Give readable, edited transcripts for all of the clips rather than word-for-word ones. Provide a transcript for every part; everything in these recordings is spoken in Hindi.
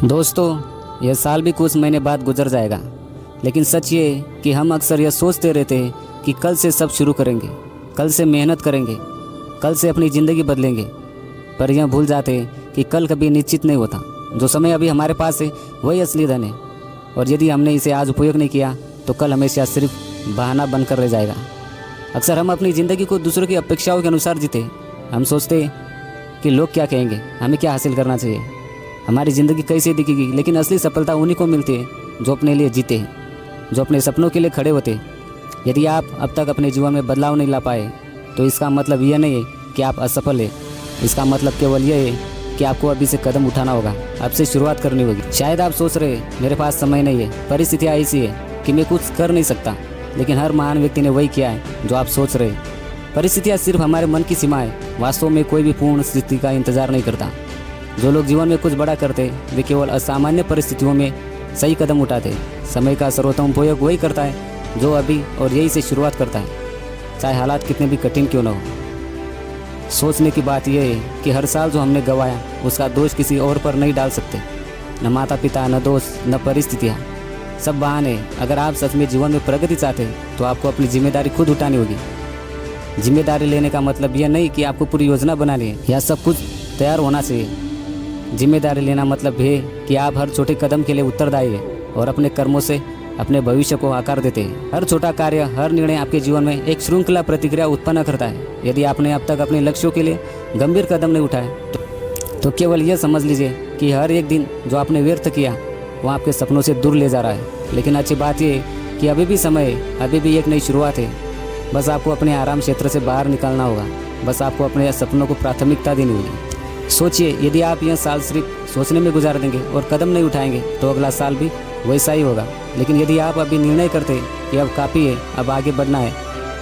दोस्तों, यह साल भी कुछ महीने बाद गुजर जाएगा, लेकिन सच ये है कि हम अक्सर यह सोचते रहते हैं कि कल से सब शुरू करेंगे, कल से मेहनत करेंगे, कल से अपनी ज़िंदगी बदलेंगे। पर यह भूल जाते हैं कि कल कभी निश्चित नहीं होता। जो समय अभी हमारे पास है वही असली धन है, और यदि हमने इसे आज उपयोग नहीं किया तो कल हमेशा सिर्फ बहाना बनकर रह जाएगा। अक्सर हम अपनी ज़िंदगी को दूसरों की अपेक्षाओं के अनुसार जीते। हम सोचते हैं कि लोग क्या कहेंगे, हमें क्या हासिल करना चाहिए, हमारी ज़िंदगी कैसे दिखेगी। लेकिन असली सफलता उन्हीं को मिलती है जो अपने लिए जीते हैं, जो अपने सपनों के लिए खड़े होते हैं। यदि आप अब तक अपने जीवन में बदलाव नहीं ला पाए तो इसका मतलब यह नहीं है कि आप असफल हैं। इसका मतलब केवल यह है कि आपको अभी से कदम उठाना होगा, अब से शुरुआत करनी होगी। शायद आप सोच रहे हैं मेरे पास समय नहीं है, परिस्थितियाँ ऐसी है कि मैं कुछ कर नहीं सकता। लेकिन हर महान व्यक्ति ने वही किया है जो आप सोच रहे हैं। परिस्थितियाँ सिर्फ हमारे मन की सीमा है। वास्तव में कोई भी पूर्ण स्थिति का इंतजार नहीं करता। जो लोग जीवन में कुछ बड़ा करते हैं वे केवल असामान्य परिस्थितियों में सही कदम उठाते हैं। समय का सर्वोत्तम उपयोग वही करता है जो अभी और यही से शुरुआत करता है, चाहे हालात कितने भी कठिन क्यों न हो। सोचने की बात यह है कि हर साल जो हमने गंवाया उसका दोष किसी और पर नहीं डाल सकते। न माता पिता, न दोस्त, न परिस्थितियाँ, सब बहाने। अगर आप सच में जीवन में प्रगति चाहते हैं तो आपको अपनी जिम्मेदारी खुद उठानी होगी। जिम्मेदारी लेने का मतलब यह नहीं कि आपको पूरी योजना बनानी है या सब कुछ तैयार होना चाहिए। जिम्मेदारी लेना मतलब है कि आप हर छोटे कदम के लिए उत्तरदायी हैं और अपने कर्मों से अपने भविष्य को आकार देते हैं। हर छोटा कार्य, हर निर्णय आपके जीवन में एक श्रृंखला प्रतिक्रिया उत्पन्न करता है। यदि आपने अब तक अपने लक्ष्यों के लिए गंभीर कदम नहीं उठाए तो केवल यह समझ लीजिए कि हर एक दिन जो आपने व्यर्थ किया वह आपके सपनों से दूर ले जा रहा है। लेकिन अच्छी बात यह है कि अभी भी समय है, अभी भी एक नई शुरुआत है। बस आपको अपने आराम क्षेत्र से बाहर निकलना होगा। बस आपको अपने सपनों को प्राथमिकता देनी होगी। सोचिए, यदि आप यह साल सिर्फ सोचने में गुजार देंगे और कदम नहीं उठाएंगे तो अगला साल भी वैसा ही होगा। लेकिन यदि आप अभी निर्णय करते हैं कि अब काफ़ी है, अब आगे बढ़ना है,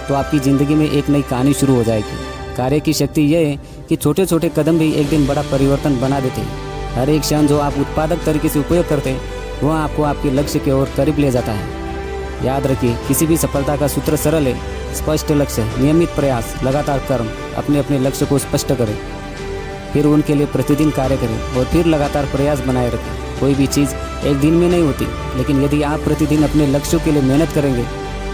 तो आपकी ज़िंदगी में एक नई कहानी शुरू हो जाएगी। कार्य की शक्ति यह है कि छोटे छोटे कदम भी एक दिन बड़ा परिवर्तन बना देते हैं। हर एक क्षण जो आप उत्पादक तरीके से उपयोग करते हैं वह आपको आपके लक्ष्य की ओर करीब ले जाता है। याद रखिए, किसी भी सफलता का सूत्र सरल है: स्पष्ट लक्ष्य, नियमित प्रयास, लगातार कर्म। अपने अपने लक्ष्य को स्पष्ट करें, फिर उनके लिए प्रतिदिन कार्य करें और फिर लगातार प्रयास बनाए रखें। कोई भी चीज़ एक दिन में नहीं होती, लेकिन यदि आप प्रतिदिन अपने लक्ष्यों के लिए मेहनत करेंगे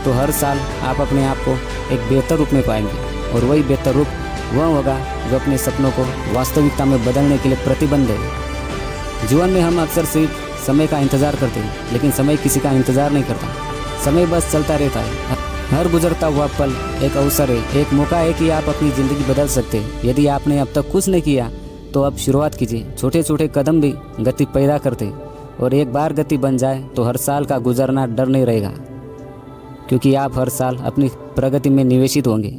तो हर साल आप अपने आप को एक बेहतर रूप में पाएंगे। और वही बेहतर रूप वह होगा जो अपने सपनों को वास्तविकता में बदलने के लिए प्रतिबद्ध है। जीवन में हम अक्सर सिर्फ समय का इंतज़ार करते हैं, लेकिन समय किसी का इंतज़ार नहीं करता। समय बस चलता रहता है। हर गुजरता हुआ पल एक अवसर है, एक मौका है कि आप अपनी ज़िंदगी बदल सकते हैं। यदि आपने अब तक कुछ नहीं किया तो अब शुरुआत कीजिए। छोटे छोटे कदम भी गति पैदा करते हैं, और एक बार गति बन जाए तो हर साल का गुजरना डर नहीं रहेगा, क्योंकि आप हर साल अपनी प्रगति में निवेशित होंगे।